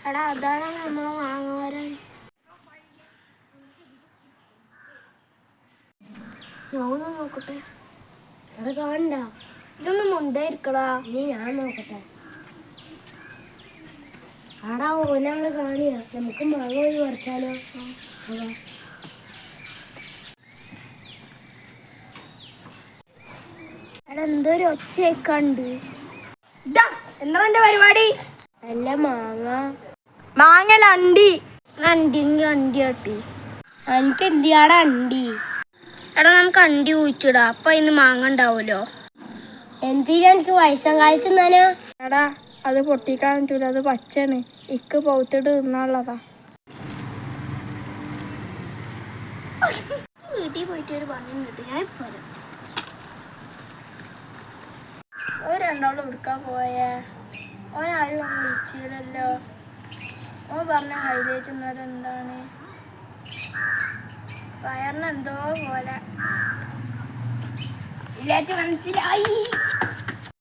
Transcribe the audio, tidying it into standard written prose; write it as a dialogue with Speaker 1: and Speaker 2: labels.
Speaker 1: എടാ അതാണ് നമ്മൾ വാങ്ങാൻ ഞാനൊന്ന് നോക്കട്ടെ. എടാ കാണണ്ട, ഇതൊന്നും മുണ്ടായിരിക്കടാ. നീ ഞാൻ നോക്കട്ടെ. ആടാ ഓനങ്ങള് കാണിയ നമുക്ക് മാങ്ങ പോയി പറിച്ചാലോ? എടാ എന്തൊരു ഒച്ചയൊക്കെണ്ട്. എന്താ എന്റെ പരിപാടി? അല്ല മാങ്ങ മാങ്ങല അണ്ടി അണ്ടിങ്ങി അണ്ടി ആട്ടി എനിക്ക് എന്തിയാടാ അണ്ടി. എടാ നമുക്ക് അണ്ടി കുഴിച്ചിടാ, അപ്പൊ ഇന്ന് മാങ്ങ ഉണ്ടാവൂലോ. എന്തിനാ എനിക്ക് വയസ്സാം കാലത്ത് തിന്നാനാ? എടാ അത് പൊട്ടിക്കാൻ പറ്റൂല, അത് പച്ചയാണ്. ഇക്ക് പൗത്തിട്ട് തിന്നാനുള്ളതാ. വീട്ടിൽ പോയിട്ട് ഒരു പണിയും കിട്ടി, ഞാൻ പോരാ. രണ്ടാളും എടുക്കാൻ പോയേ, ഓനാരും വിളിച്ചില്ലല്ലോ. ഓൻ പറഞ്ഞ ഹൈലൈറ്റ് ഇന്നലെ എന്താണ് വയറിന് എന്തോ പോലെ ഇല്ലാത്ത മനസ്സിലായി.